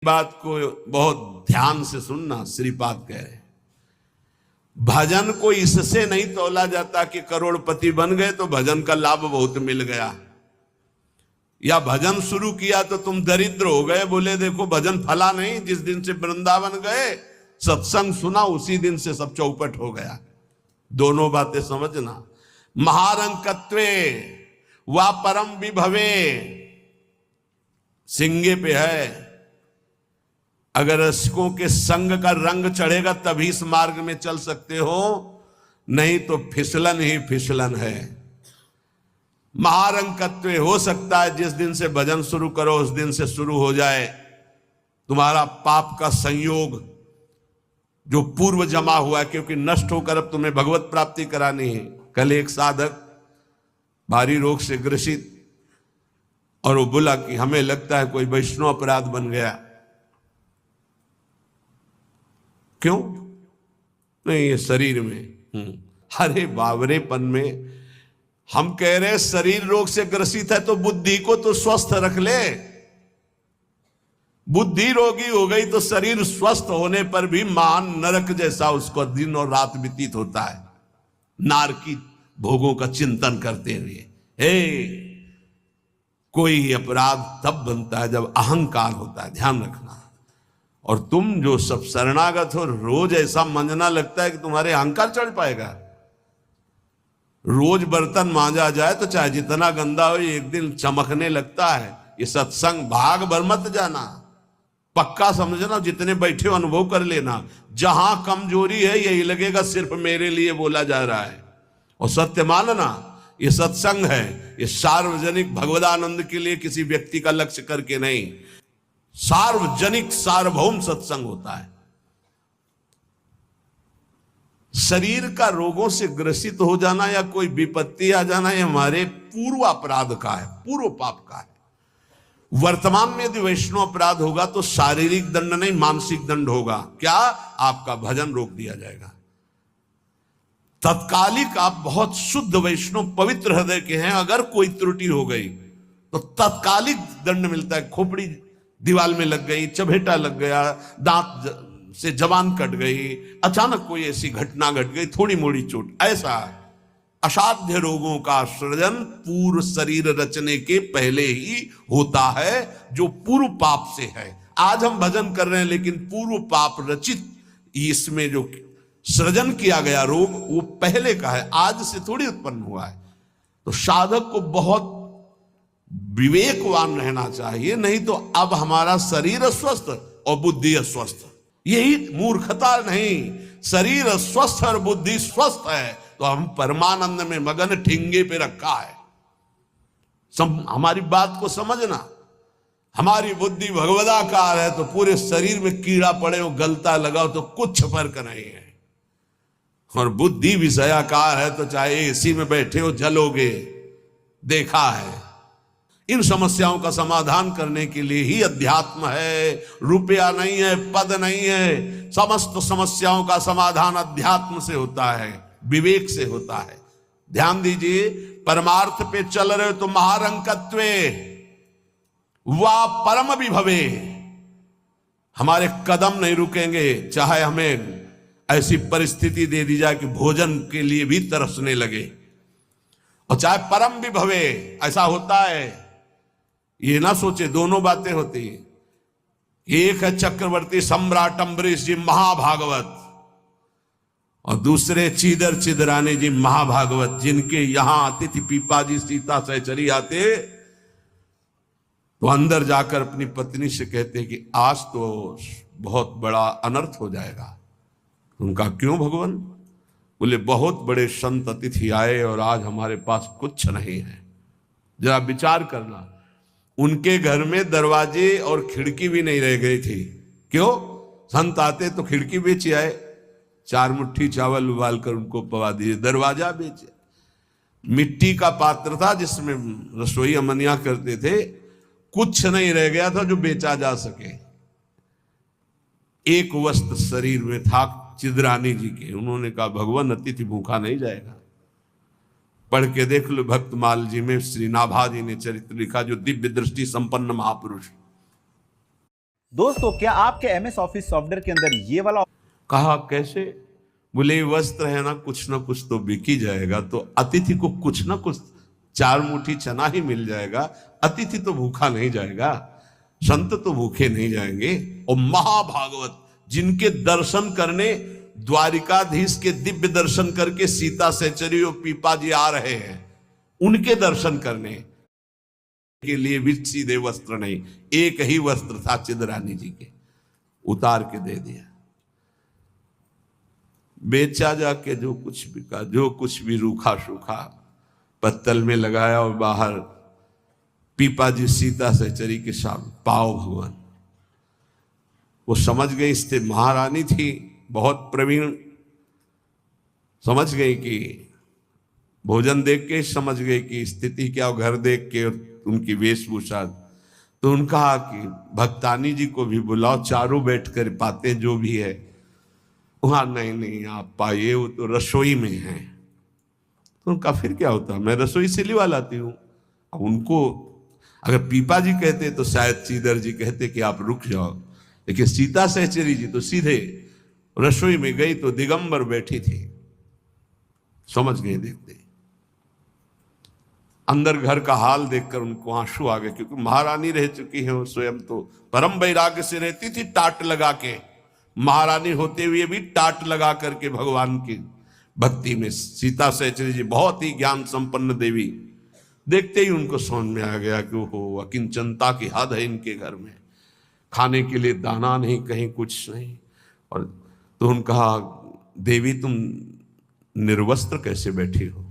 बात को बहुत ध्यान से सुनना। श्रीपाद कह रहे भजन को इससे नहीं तौला जाता कि करोड़पति बन गए तो भजन का लाभ बहुत मिल गया, या भजन शुरू किया तो तुम दरिद्र हो गए। बोले देखो भजन फला नहीं, जिस दिन से वृंदावन गए सत्संग सुना उसी दिन से सब चौपट हो गया। दोनों बातें समझना। महारंकत्वे वा परम विभवे सिंगे पे है। अगर रसिकों के संग का रंग चढ़ेगा तभी इस मार्ग में चल सकते हो, नहीं तो फिसलन ही फिसलन है। महारंकत्व हो सकता है जिस दिन से भजन शुरू करो उस दिन से शुरू हो जाए तुम्हारा पाप का संयोग जो पूर्व जमा हुआ है, क्योंकि नष्ट होकर अब तुम्हें भगवत प्राप्ति करानी है। कल एक साधक भारी रोग से ग्रसित, और वो बोला कि हमें लगता है कोई वैष्णव अपराध बन गया। क्यों? नहीं, ये शरीर में हरे बावरेपन में हम कह रहे शरीर रोग से ग्रसित है तो बुद्धि को तो स्वस्थ रख ले। बुद्धि रोगी हो गई तो शरीर स्वस्थ होने पर भी मान नरक जैसा उसको दिन और रात व्यतीत होता है, नारकी भोगों का चिंतन करते हुए। कोई अपराध तब बनता है जब अहंकार होता है, ध्यान रखना। और तुम जो सब शरणागत हो रोज ऐसा मंजना लगता है कि तुम्हारे अहंकार चढ़ पाएगा। रोज बर्तन मांजा जाए तो चाहे जितना गंदा हो एक दिन चमकने लगता है। ये सत्संग भाग भर मत जाना, पक्का समझना। जितने बैठे हो अनुभव कर लेना, जहां कमजोरी है यही लगेगा सिर्फ मेरे लिए बोला जा रहा है। और सत्य मानना ये सत्संग है, ये सार्वजनिक भगवदानंद के लिए किसी व्यक्ति का लक्ष्य करके नहीं, सार्वजनिक सार्वभौम सत्संग होता है। शरीर का रोगों से ग्रसित हो जाना या कोई विपत्ति आ जाना ये हमारे पूर्व अपराध का है, पूर्व पाप का है। वर्तमान में यदि वैष्णव अपराध होगा तो शारीरिक दंड नहीं मानसिक दंड होगा। क्या? आपका भजन रोक दिया जाएगा। तत्कालिक आप बहुत शुद्ध वैष्णव पवित्र हृदय के हैं, अगर कोई त्रुटि हो गई तो तत्कालिक दंड मिलता है। खोपड़ी दीवाल में लग गई, चबेटा लग गया, दांत से जबान कट गई, अचानक कोई ऐसी घटना घट गई, थोड़ी मोड़ी चोट, ऐसा असाध्य रोगों का सृजन पूर्व शरीर रचने के पहले ही होता है, जो पूर्व पाप से है। आज हम भजन कर रहे हैं लेकिन पूर्व पाप रचित इसमें जो सृजन किया गया रोग वो पहले का है, आज से थोड़ी उत्पन्न हुआ है। तो साधक को बहुत विवेकवान रहना चाहिए, नहीं तो अब हमारा शरीर अस्वस्थ और बुद्धि अस्वस्थ। यही मूर्खता नहीं, शरीर स्वस्थ और बुद्धि स्वस्थ है तो हम परमानंद में मगन ठिंगे पे रखा है। हमारी बात को समझना। हमारी बुद्धि भगवदाकार है तो पूरे शरीर में कीड़ा पड़े हो गलता लगाओ तो कुछ फर्क नहीं है, और बुद्धि विषयाकार है तो चाहे एसी में बैठे हो जलोगे, देखा है। इन समस्याओं का समाधान करने के लिए ही अध्यात्म है, रुपया नहीं है, पद नहीं है। समस्त समस्याओं का समाधान अध्यात्म से होता है, विवेक से होता है। ध्यान दीजिए, परमार्थ पे चल रहे हो तो महारंकत्वे वा परम विभवे, हमारे कदम नहीं रुकेंगे चाहे हमें ऐसी परिस्थिति दे दी जाए कि भोजन के लिए भी तरसने लगे, और चाहे परम विभवे। ऐसा होता है, ये ना सोचे दोनों बातें होती हैं। एक है चक्रवर्ती सम्राट अम्बरीश जी महाभागवत, और दूसरे चीदर चिदरानी जी महाभागवत, जिनके यहां अतिथि पीपा जी सीता सहचरी आते तो अंदर जाकर अपनी पत्नी से कहते कि आज तो बहुत बड़ा अनर्थ हो जाएगा। उनका क्यों भगवान? बोले बहुत बड़े संत अतिथि आए और आज हमारे पास कुछ नहीं है। जरा विचार करना, उनके घर में दरवाजे और खिड़की भी नहीं रह गई थी। क्यों? संत आते तो खिड़की बेचे आए, 4 मुट्ठी चावल उबाल कर उनको पवा दिए, दरवाजा बेचे। मिट्टी का पात्र था जिसमें रसोई अमनिया करते थे, कुछ नहीं रह गया था जो बेचा जा सके। एक वस्त्र शरीर में था चिदरानी जी के। उन्होंने कहा भगवान अतिथि भूखा नहीं जाएगा। पढ़ के देख लो भक्तमाल जी में श्री नाभा जी ने चरित्र लिखा, जो दिव्य दृष्टि संपन्न महापुरुष। दोस्तों, क्या आपके एमएस ऑफिस सॉफ्टवेयर के अंदर ये वाला कहा कैसे? बोले ये वस्त्र है ना कुछ तो बिक ही जाएगा, तो अतिथि को कुछ ना कुछ 4 मुट्ठी चना ही मिल जाएगा, अतिथि तो भूखा नहीं जाएगा, संत तो भूखे नहीं जाएंगे। और महाभागवत जिनके दर्शन करने द्वारिकाधीश के दिव्य दर्शन करके सीता सहचरी और पीपा जी आ रहे हैं, उनके दर्शन करने के लिए भी सीधे वस्त्र नहीं, एक ही वस्त्र था चिदरानी जी के, उतार के दे दिया। बेचा जाके जो कुछ बिका, जो कुछ भी रूखा सूखा पत्तल में लगाया और बाहर पीपा जी सीता सहचरी के सामने पाओ भगवान। वो समझ गई, स्थिति महारानी थी, बहुत प्रवीण, समझ गई कि भोजन देख के समझ गई कि स्थिति क्या, घर देख के उनकी वेशभूषा। तो उनका कहा कि भक्तानी जी को भी बुलाओ, चारों बैठ कर पाते जो भी है। वहां नहीं आप पाइए, वो तो रसोई में है। तो उनका फिर क्या होता, मैं रसोई से लिवा लाती हूं। अब उनको अगर पीपा जी कहते तो शायद चीदर जी कहते कि आप रुक जाओ, लेकिन सीता सहचरी जी तो सीधे रसोई में गई तो दिगंबर बैठी थी, समझ गए देखते। अंदर घर का हाल देखकर उनको आंसू आ गए, क्योंकि महारानी रह चुकी है वो स्वयं, तो परम वैराग्य से रहती थी, टाट लगा के, महारानी होते हुए भी टाट लगा करके भगवान की भक्ति में। सीता सहचरी जी बहुत ही ज्ञान संपन्न देवी, देखते ही उनको समझ में आ गया कि वो अकिंचनता की हद है इनके घर में, खाने के लिए दाना नहीं, कहीं कुछ नहीं। और तो उन्होंने कहा, देवी तुम निर्वस्त्र कैसे बैठी हो?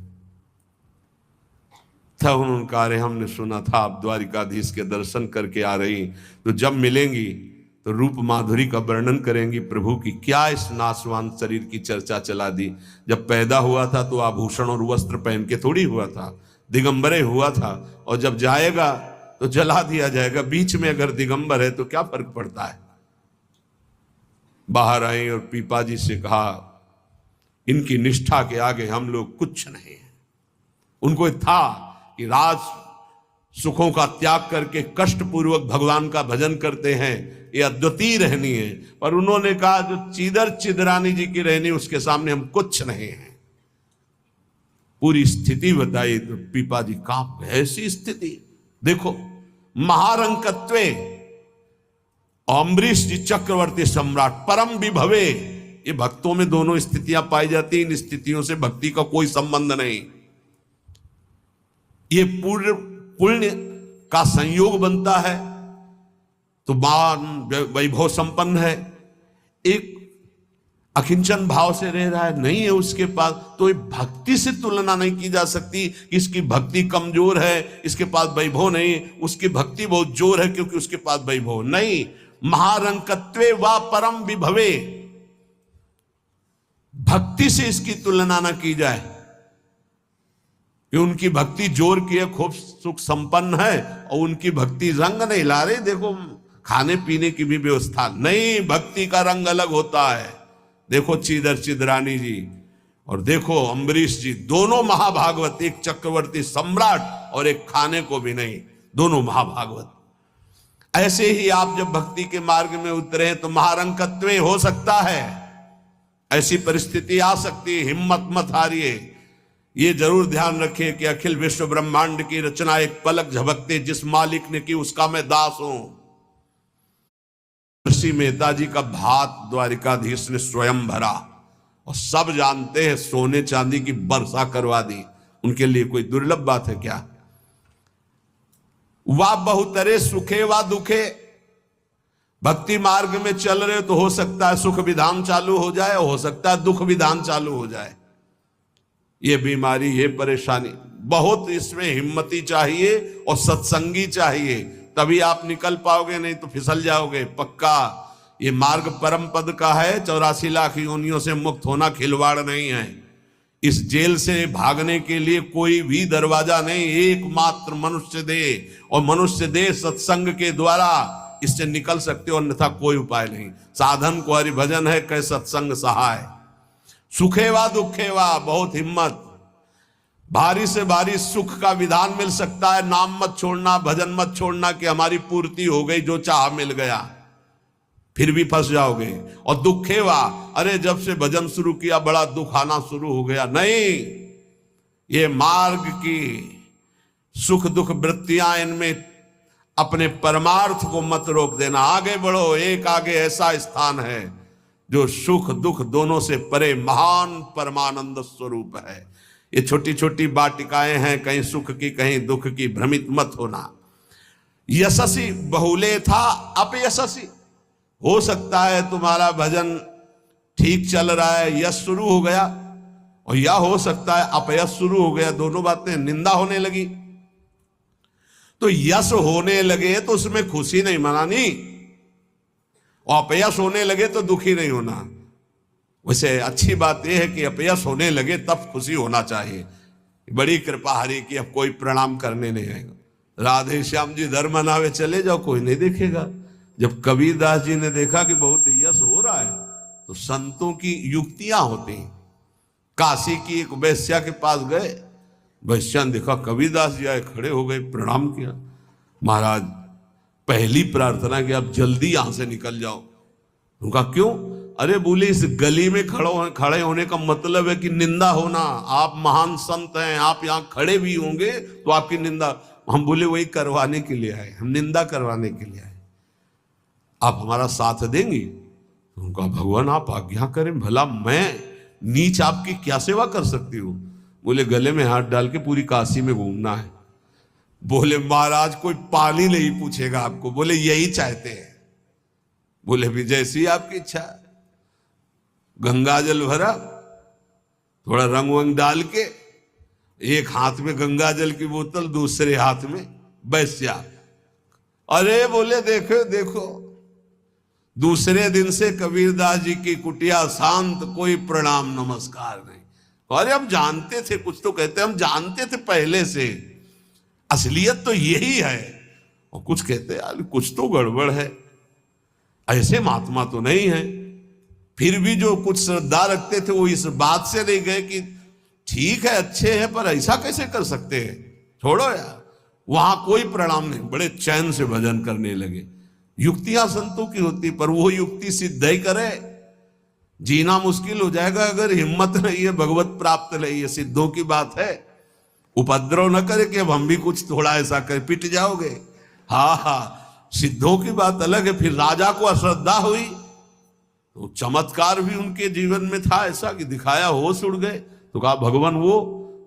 तब उन्होंने कहा, अरे हमने सुना था आप द्वारिकाधीश के दर्शन करके आ रही, तो जब मिलेंगी तो रूप माधुरी का वर्णन करेंगी प्रभु की। क्या इस नासवान शरीर की चर्चा चला दी? जब पैदा हुआ था तो आभूषण और वस्त्र पहन के थोड़ी हुआ था, दिगंबरे हुआ था, और जब जाएगा तो जला दिया जाएगा। बीच में अगर दिगंबर है तो क्या फर्क पड़ता है? बाहर आई और पीपा जी से कहा, इनकी निष्ठा के आगे हम लोग कुछ नहीं है। उनको था कि राज सुखों का त्याग करके कष्ट पूर्वक भगवान का भजन करते हैं, ये अद्वितीय रहनी है। पर उन्होंने कहा जो चीदर चिदरानी जी की रहनी, उसके सामने हम कुछ नहीं है। पूरी स्थिति बताई तो पीपा जी कांप गए। ऐसी स्थिति देखो, महारंकत्वे अम्बरीश जी चक्रवर्ती सम्राट परम विभवे, ये भक्तों में दोनों स्थितियां पाई जाती। इन स्थितियों से भक्ति का कोई संबंध नहीं, ये पूर्ण पुण्य का संयोग बनता है तो मान वैभव संपन्न है। एक अकिंचन भाव से रह रहा है, नहीं है उसके पास, तो ये भक्ति से तुलना नहीं की जा सकती। इसकी भक्ति कमजोर है, इसके पास वैभव नहीं, उसकी भक्ति बहुत जोर है क्योंकि उसके पास वैभव नहीं। महारंकत्वे व परम विभवे, भक्ति से इसकी तुलना ना की जाए कि उनकी भक्ति जोर की है, खूब सुख संपन्न है, और उनकी भक्ति रंग नहीं ला रही। देखो खाने पीने की भी व्यवस्था नहीं, भक्ति का रंग अलग होता है। देखो चीदर चिदरानी जी और देखो अम्बरीश जी, दोनों महाभागवत, एक चक्रवर्ती सम्राट और एक खाने को भी नहीं, दोनों महाभागवत। ऐसे ही आप जब भक्ति के मार्ग में उतरे तो महारंकत्व हो सकता है, ऐसी परिस्थिति आ सकती है, हिम्मत मत हारिए। ये जरूर ध्यान रखिए कि अखिल विश्व ब्रह्मांड की रचना एक पलक झपकते जिस मालिक ने की उसका मैं दास हूं। ऋषि मेहता जी का भात द्वारिकाधीश ने स्वयं भरा और सब जानते हैं सोने चांदी की वर्षा करवा दी। उनके लिए कोई दुर्लभ बात है क्या? वाह बहुतरे सुखे वा दुखे, भक्ति मार्ग में चल रहे तो हो सकता है सुख विधान चालू हो जाए, हो सकता है दुख विधान चालू हो जाए। ये बीमारी, ये परेशानी, बहुत इसमें हिम्मती चाहिए और सत्संगी चाहिए, तभी आप निकल पाओगे, नहीं तो फिसल जाओगे पक्का। ये मार्ग परम पद का है, 84 लाख योनियों से मुक्त होना खिलवाड़ नहीं है। इस जेल से भागने के लिए कोई भी दरवाजा नहीं, एकमात्र मनुष्य दे, और मनुष्य दे सत्संग के द्वारा इससे निकल सकते हो, अन्यथा कोई उपाय नहीं। साधन को हरिभजन है, कह सत्संग सहाय। सुखेवा दुखेवा, बहुत हिम्मत। भारी से भारी सुख का विधान मिल सकता है, नाम मत छोड़ना, भजन मत छोड़ना कि हमारी पूर्ति हो गई, जो चाह मिल गया। फिर भी फंस जाओगे। और दुखेवा, अरे जब से भजन शुरू किया बड़ा दुख आना शुरू हो गया। नहीं, ये मार्ग की सुख दुख वृत्तियां, इनमें अपने परमार्थ को मत रोक देना, आगे बढ़ो। एक आगे ऐसा स्थान है जो सुख दुख दोनों से परे महान परमानंद स्वरूप है। ये छोटी छोटी वाटिकाएं हैं, कहीं सुख की कहीं दुख की, भ्रमित मत होना। यशस्वी बहुले था अपयशस्वी, हो सकता है तुम्हारा भजन ठीक चल रहा है, यश शुरू हो गया, और या हो सकता है अपयश शुरू हो गया, दोनों बातें, निंदा होने लगी। तो यश होने लगे तो उसमें खुशी नहीं मनानी, और अपयश होने लगे तो दुखी नहीं होना। वैसे अच्छी बात यह है कि अपयश होने लगे तब खुशी होना चाहिए। बड़ी कृपा हरि की, अब कोई प्रणाम करने नहीं आएगा। राधे श्याम जी धर्म मनावे चले जाओ, कोई नहीं देखेगा। जब कबीरदास जी ने देखा कि बहुत यश हो रहा है, तो संतों की युक्तियां होती हैं। काशी की एक वैश्या के पास गए, वैश्या ने देखा कबीरदास जी आए, खड़े हो गए, प्रणाम किया। महाराज पहली प्रार्थना कि आप जल्दी यहां से निकल जाओ। उनका क्यों? अरे बोले इस गली में खड़े होने का मतलब है कि निंदा होना। आप महान संत हैं, आप यहां खड़े भी होंगे तो आपकी निंदा। हम बोले वही करवाने के लिए आए, हम निंदा करवाने के लिए आए, आप हमारा साथ देंगी? उनका भगवान आप आज्ञा करें, भला मैं नीच आपकी क्या सेवा कर सकती हूँ? बोले गले में हाथ डाल के पूरी काशी में घूमना है। बोले महाराज कोई पानी नहीं पूछेगा आपको। बोले यही चाहते हैं। बोले भी जैसी आपकी इच्छा। गंगा जल भरा, थोड़ा रंग वंग डाल के, एक हाथ में गंगा जल की बोतल, दूसरे हाथ में वैश्या। अरे बोले देखो देखो, दूसरे दिन से कबीरदास जी की कुटिया शांत, कोई प्रणाम नमस्कार नहीं। अरे हम जानते थे, कुछ तो कहते हम जानते थे पहले से, असलियत तो यही है। और कुछ कहते यार कुछ तो गड़बड़ है, ऐसे महात्मा तो नहीं है। फिर भी जो कुछ श्रद्धा रखते थे वो इस बात से नहीं गए कि ठीक है अच्छे हैं पर ऐसा कैसे कर सकते हैं, छोड़ो यार। वहां कोई प्रणाम नहीं, बड़े चैन से भजन करने लगे। युक्तियां संतों की होती, पर वो युक्ति सिद्ध ही करे। जीना मुश्किल हो जाएगा अगर हिम्मत नहीं है, भगवत प्राप्त नहीं है, सिद्धों की बात है। उपद्रव न करे कि अब हम भी कुछ थोड़ा ऐसा कर, पिट जाओगे। हाँ, सिद्धों की बात अलग है। फिर राजा को अश्रद्धा हुई तो चमत्कार भी उनके जीवन में था ऐसा कि दिखाया, होश उड़ गए। तो कहा भगवान वो,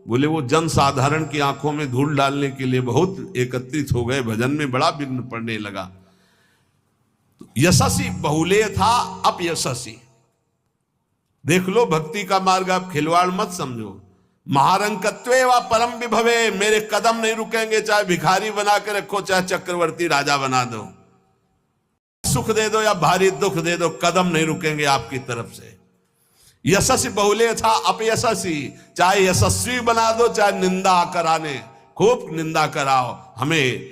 बोले वो जन साधारण की आंखों में धूल डालने के लिए बहुत एकत्रित हो गए, भजन में बड़ा विघ्न पड़ने लगा। तो यशस्वी बहुले था अपयशस्वी। देख लो भक्ति का मार्ग, आप खिलवाड़ मत समझो। महारंकत्वे व परम विभवे, मेरे कदम नहीं रुकेंगे, चाहे भिखारी बना के रखो, चाहे चक्रवर्ती राजा बना दो, सुख दे दो या भारी दुख दे दो, कदम नहीं रुकेंगे आपकी तरफ से। यशस्वी बहुले था अपयशस्वी, चाहे यशस्वी बना दो चाहे निंदा कराने, खूब निंदा कराओ, हमें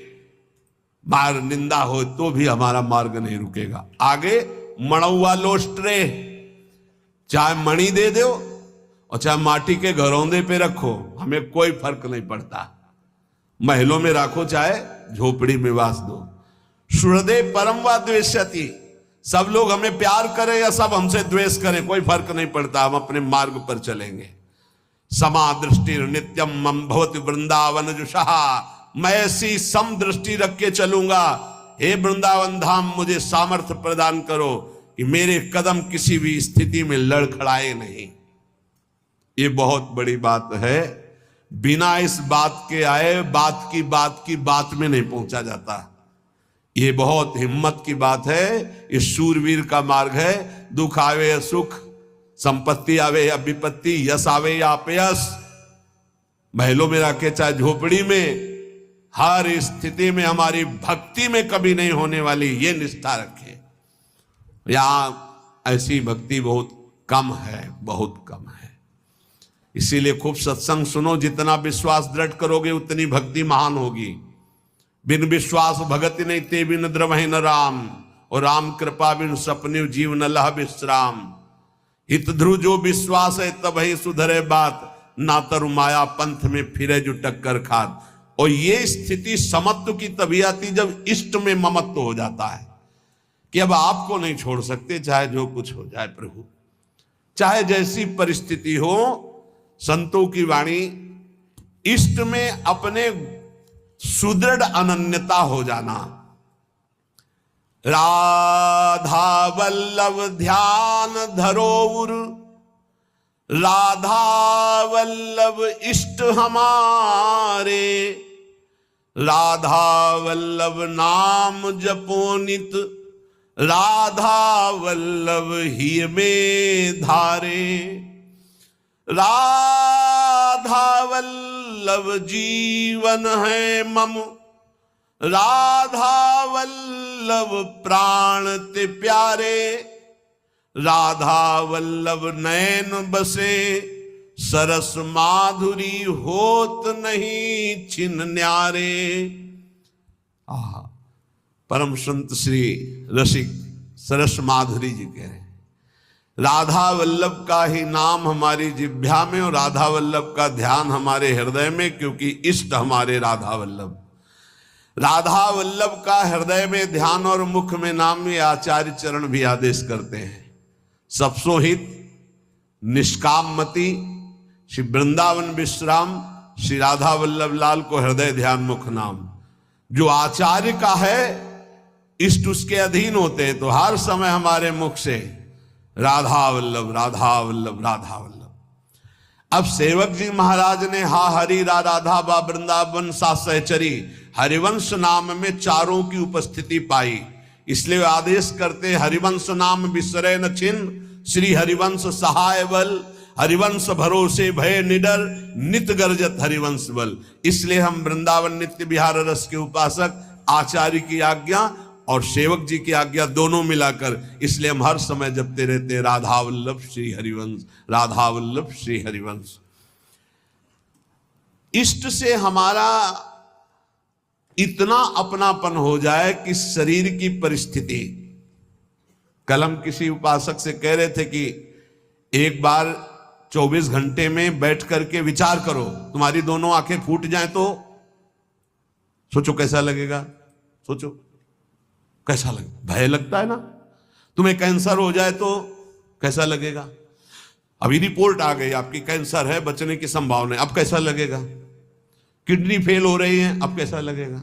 मार निंदा हो तो भी हमारा मार्ग नहीं रुकेगा। आगे मणौवा लोस्ट्रे, चाहे मणि दे दो और चाहे माटी के घरौंदे पे रखो, हमें कोई फर्क नहीं पड़ता। महलों में रखो चाहे झोपड़ी में वास दो। सुहृदे परम व द्वेष्यति, सब लोग हमें प्यार करें या सब हमसे द्वेष करें, कोई फर्क नहीं पड़ता, हम अपने मार्ग पर चलेंगे। समा दृष्टि नित्यम मम भवति वृंदावन जुषहा, मैं ऐसी सम दृष्टि रख के चलूंगा। हे वृंदावन धाम, मुझे सामर्थ्य प्रदान करो कि मेरे कदम किसी भी स्थिति में लड़खड़ाए नहीं। ये बहुत बड़ी बात है। बिना इस बात के आए बात की बात में नहीं पहुंचा जाता। ये बहुत हिम्मत की बात है। इस शूरवीर का मार्ग है। दुख आवे या सुख, संपत्ति आवे या विपत्ति, यश आवे या अपयश, महलों में रखे चाहे झोपड़ी में, हर स्थिति में हमारी भक्ति में कभी नहीं होने वाली ये निष्ठा रखे। यहां ऐसी भक्ति बहुत कम है, बहुत कम है। इसीलिए खूब सत्संग सुनो, जितना विश्वास दृढ़ करोगे उतनी भक्ति महान होगी। बिन विश्वास भगति नहीं ते बिन द्रवहि न राम, और राम कृपा बिन सपने जीव न लह विश्राम। हित ध्रुव जो विश्वास है तब ही सुधरे बात, ना तरु माया पंथ में फिरे जो टक्कर खात। और ये स्थिति समत्व की तभी आती जब इष्ट में ममत्व हो जाता है। कि अब आपको नहीं छोड़ सकते, चाहे जो कुछ हो जाए प्रभु, चाहे जैसी परिस्थिति हो। संतों की वाणी, इष्ट में अपने सुदृढ़ अनन्यता हो जाना। राधा वल्लभ ध्यान धरोउर, राधा वल्लभ इष्ट हमारे, राधा वल्लभ नाम जपो नित, राधा वल्लभ ही में धारे। राधा वल्लभ जीवन है मम, राधा वल्लभ प्राण ते प्यारे, राधा वल्लभ नैन बसे, सरस माधुरी होत नहीं छिन न्यारे। परम संत श्री रसिक सरस माधुरी जी कह रहे हैं, राधा वल्लभ का ही नाम हमारी जिह्वा में और राधा वल्लभ का ध्यान हमारे हृदय में, क्योंकि इष्ट हमारे राधा वल्लभ। राधा वल्लभ का हृदय में ध्यान और मुख में नाम, ये आचार्य चरण भी आदेश करते हैं। सबसो हित निष्कामति श्री वृंदावन विश्राम श्री राधा वल्लभ लाल को हृदय ध्यान मुख नाम। जो आचार्य का है, इष्ट उसके अधीन होते हैं, तो हर समय हमारे मुख से राधा वल्लभ राधा वल्लभ राधा वल्लभ। अब सेवक जी महाराज ने हा हरि रा राधा बा वृंदावन सा सहचरी, हरिवंश नाम में चारों की उपस्थिति पाई, इसलिए आदेश करते हरिवंश नाम विसरे न छिन्न, श्री हरिवंश सहाय बल, हरिवंश भरोसे भय निडर, नित गर्जत हरिवंश बल। इसलिए हम वृंदावन नित्य विहार रस के उपासक, आचार्य की आज्ञा और सेवक जी की आज्ञा दोनों मिलाकर, इसलिए हम हर समय जपते रहते राधा वल्लभ श्री हरिवंश, राधा वल्लभ श्री हरिवंश। इष्ट से हमारा इतना अपनापन हो जाए कि शरीर की परिस्थिति, कल हम किसी उपासक से कह रहे थे कि एक बार 24 घंटे में बैठ करके विचार करो, तुम्हारी दोनों आंखें फूट जाएं तो सोचो कैसा लगेगा। सोचो कैसा लगेगा, भय लगता है ना। तुम्हें कैंसर हो जाए तो कैसा लगेगा। अभी रिपोर्ट आ गई आपकी कैंसर है, बचने की संभावना है, अब कैसा लगेगा। किडनी फेल हो रही है, अब कैसा लगेगा।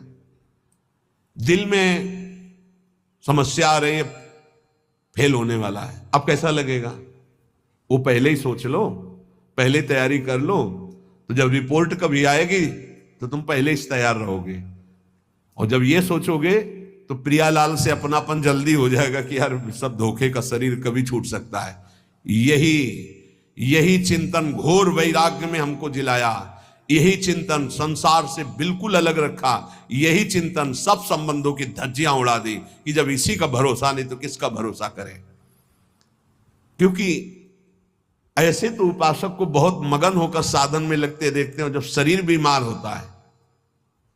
दिल में समस्या आ रही है, फेल होने वाला है, अब कैसा लगेगा। वो पहले ही सोच लो, पहले तैयारी कर लो, तो जब रिपोर्ट कभी आएगी तो तुम पहले ही तैयार रहोगे। और जब ये सोचोगे तो प्रियालाल से अपनापन जल्दी हो जाएगा कि यार सब धोखे का शरीर कभी छूट सकता है। यही चिंतन घोर वैराग्य में हमको जिलाया, यही चिंतन संसार से बिल्कुल अलग रखा, यही चिंतन सब संबंधों की धज्जियां उड़ा दी कि जब इसी का भरोसा नहीं तो किसका भरोसा करें। क्योंकि ऐसे तो उपासक को बहुत मगन होकर साधन में लगते देखते हैं, जब शरीर बीमार होता है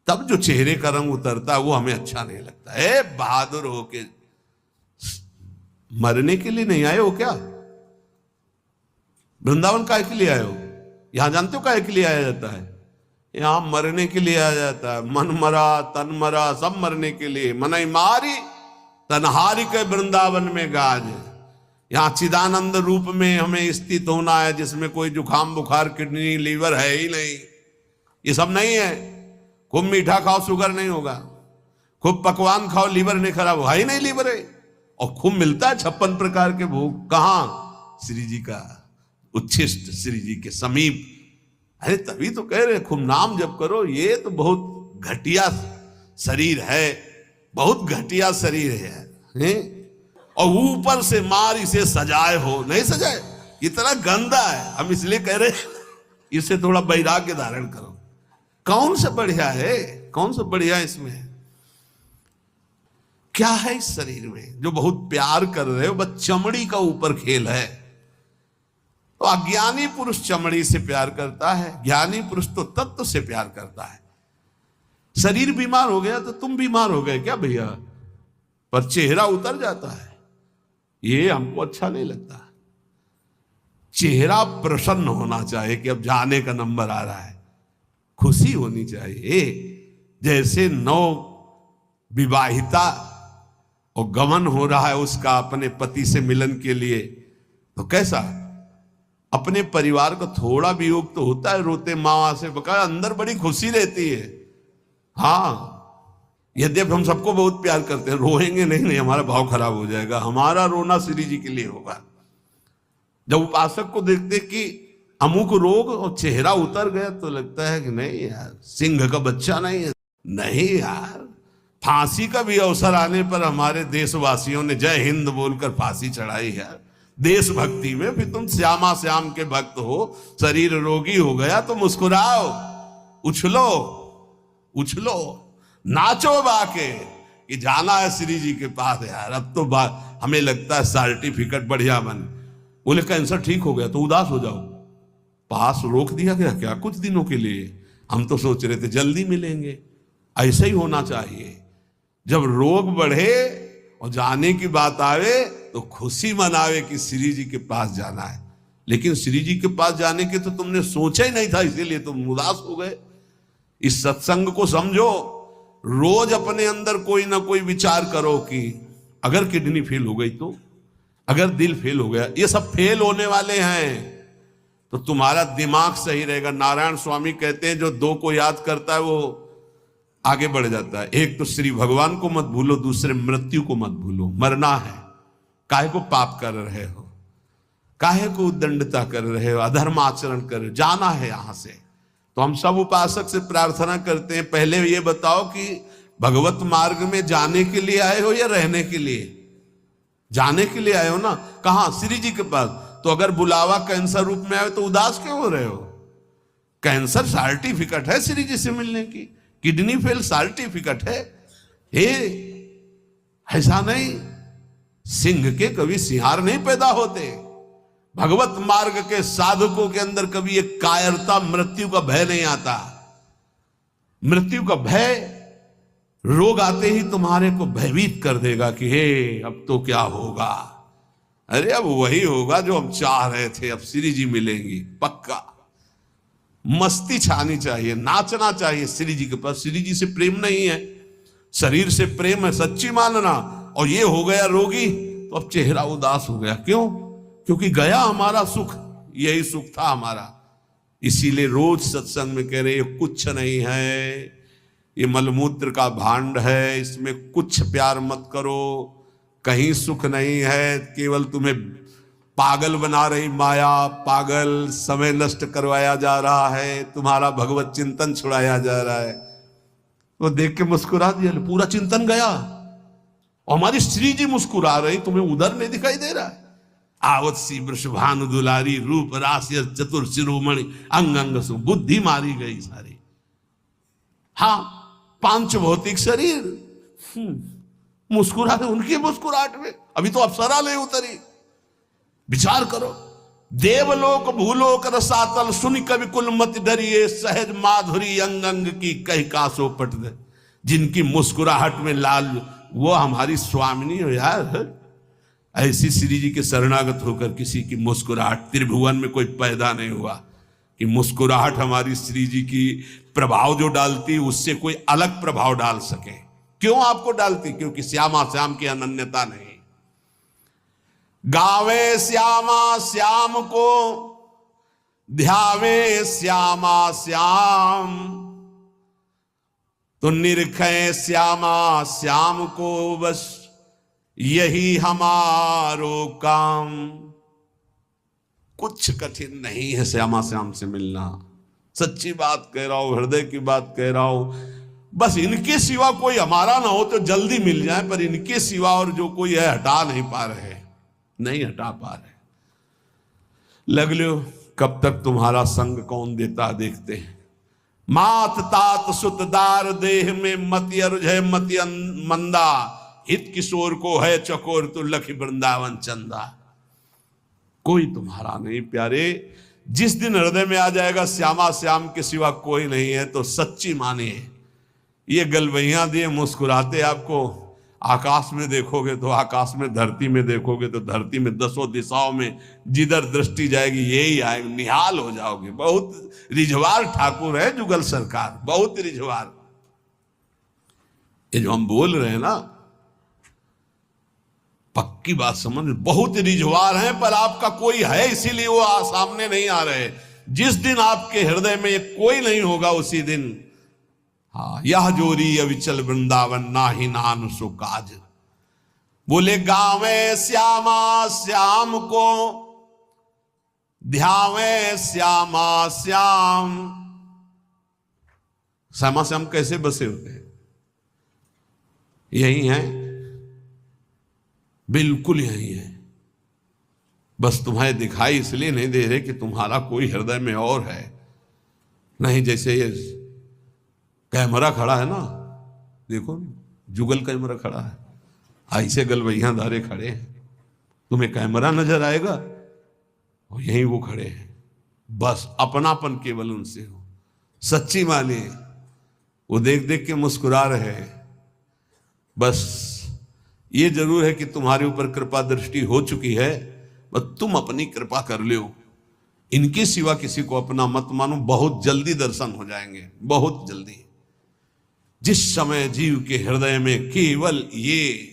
तब जो चेहरे का रंग उतरता है वो हमें अच्छा नहीं लगता है। बहादुर होके मरने के लिए नहीं आए हो क्या। वृंदावन काहे के लिए आए हो। यहां जानते हो काहे के लिए आया जाता है। यहां मरने के लिए आया जाता है। मन मरा तन मरा सब मरने के लिए। मनई मारी तनहारी के वृंदावन में गाज। यहां चिदानंद रूप में हमें स्थित होना है, जिसमें कोई जुकाम बुखार किडनी लीवर है ही नहीं। ये सब नहीं है। खूब मीठा खाओ शुगर नहीं होगा, खूब पकवान खाओ लीवर नहीं खराब होगा ही नहीं, लीवर है। और खूब मिलता है 56 प्रकार के भोग, कहां श्री जी का उच्छिष्ट, श्री जी के समीप। अरे तभी तो कह रहे खूब नाम जप करो। ये तो बहुत घटिया शरीर है, बहुत घटिया शरीर है। और ऊपर से मार इसे सजाए हो, नहीं सजाए, इतना गंदा है। हम इसलिए कह रहे इसे थोड़ा वैराग्य धारण करो। कौन सा बढ़िया है, कौन सा बढ़िया इसमें क्या है इस शरीर में जो बहुत प्यार कर रहे हो। बस चमड़ी का ऊपर खेल है। तो अज्ञानी पुरुष चमड़ी से प्यार करता है, ज्ञानी पुरुष तो तत्व से प्यार करता है। शरीर बीमार हो गया तो तुम बीमार हो गए क्या भैया, पर चेहरा उतर जाता है, ये हमको अच्छा नहीं लगता। चेहरा प्रसन्न होना चाहिए कि अब जाने का नंबर आ रहा है, खुशी होनी चाहिए। जैसे नौ विवाहिता और गमन हो रहा है उसका अपने पति से मिलन के लिए, तो कैसा अपने परिवार को थोड़ा वियोग तो होता है, रोते माँ से बका, अंदर बड़ी खुशी रहती है। हाँ, यद्यपि हम सबको बहुत प्यार करते हैं, रोएंगे नहीं, नहीं हमारा भाव खराब हो जाएगा। हमारा रोना श्री जी के लिए होगा। जब उपासक को देखते कि अमुक रोग और चेहरा उतर गया, तो लगता है कि नहीं यार, सिंह का बच्चा नहीं है। नहीं यार, फांसी का भी अवसर आने पर हमारे देशवासियों ने जय हिंद बोलकर फांसी चढ़ाई है देशभक्ति में। फिर तुम श्यामा श्याम के भक्त हो, शरीर रोगी हो गया तो मुस्कुराओ, उछलो उछलो, नाचो बाके कि जाना है श्री जी के पास यार। अब तो हमें लगता है सर्टिफिकेट बढ़िया बन, बोले कैंसर ठीक हो गया तो उदास हो जाओ, पास रोक दिया गया क्या कुछ दिनों के लिए? हम तो सोच रहे थे जल्दी मिलेंगे। ऐसा ही होना चाहिए, जब रोग बढ़े और जाने की बात आवे तो खुशी मनावे कि श्री जी के पास जाना है। लेकिन श्री जी के पास जाने के तो तुमने सोचा ही नहीं था, इसीलिए तुम उदास हो गए। इस सत्संग को समझो, रोज अपने अंदर कोई ना कोई विचार करो कि अगर किडनी फेल हो गई तो, अगर दिल फेल हो गया, ये सब फेल होने वाले हैं तो तुम्हारा दिमाग सही रहेगा। नारायण स्वामी कहते हैं जो दो को याद करता है वो आगे बढ़ जाता है। एक तो श्री भगवान को मत भूलो, दूसरे मृत्यु को मत भूलो। मरना है, काहे को पाप कर रहे हो, काहे को उद्दंडता कर रहे हो, अधर्म आचरण कर रहे हो, जाना है यहां से। तो हम सब उपासक से प्रार्थना करते हैं, पहले ये बताओ कि भगवत मार्ग में जाने के लिए आए हो या रहने के लिए? जाने के लिए आए हो ना। कहां? श्री जी के पास। तो अगर बुलावा कैंसर रूप में आए तो उदास क्यों हो रहे हो? कैंसर सर्टिफिकेट है श्री जी से मिलने की, किडनी फेल सर्टिफिकेट है। हे, ऐसा नहीं, सिंह के कभी सिंहार नहीं पैदा होते। भगवत मार्ग के साधकों के अंदर कभी एक कायरता, मृत्यु का भय नहीं आता। मृत्यु का भय रोग आते ही तुम्हारे को भयभीत कर देगा कि हे अब तो क्या होगा। अरे अब वही होगा जो हम चाह रहे थे, अब श्री जी मिलेंगी पक्का। मस्ती छानी चाहिए, नाचना चाहिए श्री जी के पास। श्री जी से प्रेम नहीं है, शरीर से प्रेम है, सच्ची मानना। और ये हो गया रोगी तो अब चेहरा उदास हो गया, क्यों? क्योंकि गया हमारा सुख, यही सुख था हमारा। इसीलिए रोज सत्संग में कह रहे ये कुछ नहीं है, ये मलमूत्र का भांड है, इसमें कुछ प्यार मत करो, कहीं सुख नहीं है, केवल तुम्हें पागल बना रही माया, पागल समय नष्ट करवाया जा रहा है, तुम्हारा भगवत चिंतन छुड़ाया जा रहा है। वो देख के मुस्कुरा दिया, पूरा चिंतन गया। और हमारी श्री जी मुस्कुरा रही, तुम्हें उधर नहीं दिखाई दे रहा है? आवत सी वृषभानु दुलारी, रूप राशि चतुर शिरोमणि, अंग अंग सु बुद्धि मारी गई सारी। हाँ, पांच भौतिक शरीर मुस्कुरा रहे, उनकी मुस्कुराहट में अभी तो अप्सरा ले उतरी। विचार करो, देवलोक भूलोक रसातल, सुन कवि कुल मत डरिए, सहज माधुरी अंग अंग की कह कासो पट दे। जिनकी मुस्कुराहट में लाल, वो हमारी स्वामिनी हो यार। ऐसी श्री जी के शरणागत होकर किसी की मुस्कुराहट, त्रिभुवन में कोई पैदा नहीं हुआ कि मुस्कुराहट हमारी श्री जी की प्रभाव जो डालती उससे कोई अलग प्रभाव डाल सके। क्यों आपको डालती? क्योंकि श्यामा श्याम की अनन्यता नहीं। गावे श्यामा श्याम को, ध्यावे श्यामा श्याम, तो निरखे श्यामा श्याम को, बस यही हमारो काम। कुछ कठिन नहीं है श्यामा श्याम से मिलना, सच्ची बात कह रहा हूं, हृदय की बात कह रहा हूं। बस इनके सिवा कोई हमारा ना हो तो जल्दी मिल जाए, पर इनके सिवा और जो कोई है हटा नहीं पा रहे, नहीं हटा पा रहे। लग लो कब तक तुम्हारा संग कौन देता देखते हैं। मात तात सुतदार देह में मति अरुझे मति मंदा, हित किशोर को है चकोर तो लखी वृंदावन चंदा। कोई तुम्हारा नहीं प्यारे। जिस दिन हृदय में आ जाएगा श्यामा श्याम के सिवा कोई नहीं है, तो सच्ची मानिए ये गलवैया दिए मुस्कुराते आपको आकाश में देखोगे तो आकाश में, धरती में देखोगे तो धरती में, दसों दिशाओं में जिधर दृष्टि जाएगी यही आएगा, निहाल हो जाओगे। बहुत रिझवार ठाकुर है जुगल सरकार, बहुत रिझवार। ये जो हम बोल रहे हैं ना, पक्की बात समझ, बहुत रिझवार हैं पर आपका कोई है इसीलिए वो सामने नहीं आ रहे। जिस दिन आपके हृदय में कोई नहीं होगा उसी दिन, हाँ, यह जोरी अविचल वृंदावन नाही नान सो काज। बोले गावे श्यामा श्याम को ध्यावे श्यामा श्याम। श्यामा श्याम कैसे बसे होते हैं? यही है, बिल्कुल यही है। बस तुम्हें दिखाई इसलिए नहीं दे रहे कि तुम्हारा कोई हृदय में और है। नहीं, जैसे ये कैमरा खड़ा है ना, देखो जुगल कैमरा खड़ा है, ऐसे गलवैया धारे खड़े हैं, तुम्हें कैमरा नजर आएगा और यहीं वो खड़े हैं। बस अपनापन केवल उनसे हो, सच्ची माने वो देख देख के मुस्कुरा रहे हैं। बस ये जरूर है कि तुम्हारे ऊपर कृपा दृष्टि हो चुकी है, बस तुम अपनी कृपा कर लो। इनके सिवा किसी को अपना मत मानो, बहुत जल्दी दर्शन हो जाएंगे, बहुत जल्दी। जिस समय जीव के हृदय में केवल ये,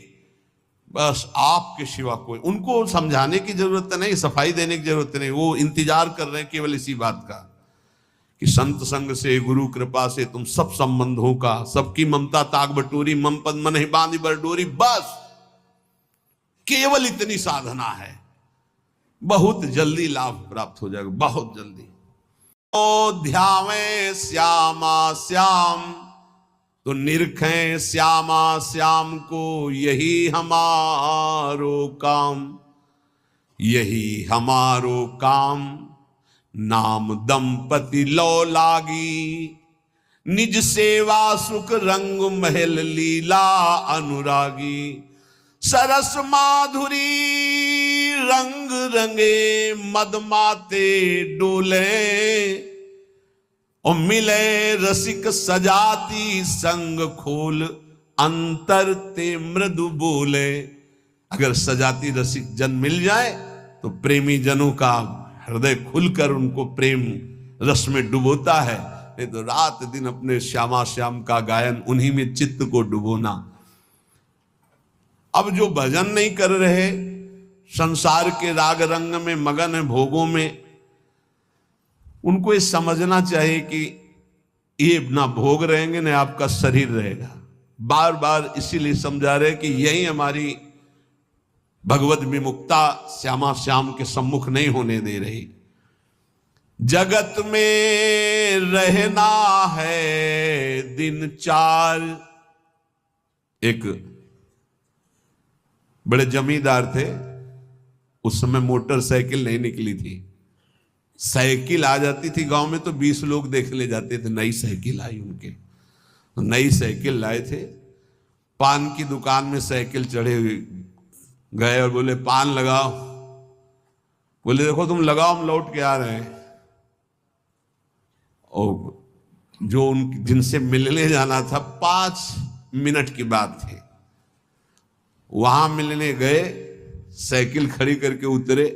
बस आपके सिवा कोई, उनको समझाने की जरूरत नहीं, सफाई देने की जरूरत नहीं, वो इंतजार कर रहे हैं केवल इसी बात का कि संत संग से, गुरु कृपा से तुम सब संबंधों का, सबकी ममता ताक बटोरी, मम पद मन ही बांधी बरडोरी। बस केवल इतनी साधना है, बहुत जल्दी लाभ प्राप्त हो जाएगा, बहुत जल्दी। ओ ध्यावे श्यामा श्याम, तो निरखें श्यामा श्याम को, यही हमारो काम, यही हमारो काम। नाम दंपति लो लागी, निज सेवा सुख रंग महल लीला अनुरागी। सरस माधुरी रंग रंगे, मदमाते डोले, और मिले रसिक सजाती संग खोल, अंतर ते मृदु बोले। अगर सजाती रसिक जन मिल जाए तो प्रेमी जनों का हृदय खुलकर उनको प्रेम रस में डुबोता है। नहीं तो रात दिन अपने श्यामा श्याम का गायन, उन्हीं में चित्त को डुबोना। अब जो भजन नहीं कर रहे, संसार के राग रंग में मगन है, भोगों में, उनको ये समझना चाहिए कि ये ना भोग रहेंगे ना आपका शरीर रहेगा। बार बार इसीलिए समझा रहे कि यही हमारी भगवत विमुक्ता श्यामा श्याम के सम्मुख नहीं होने दे रही। जगत में रहना है दिन चार। एक बड़े जमींदार थे, उस समय मोटरसाइकिल नहीं निकली थी। साइकिल आ जाती थी गांव में तो 20 लोग देख ले जाते थे। नई साइकिल आई उनके, तो नई साइकिल लाए थे। पान की दुकान में साइकिल चढ़े हुए गए और बोले पान लगाओ। बोले देखो तुम लगाओ, हम लौट के आ रहे हैं। और जो उन जिनसे मिलने जाना था 5 मिनट की बात थी, वहां मिलने गए, साइकिल खड़ी करके उतरे,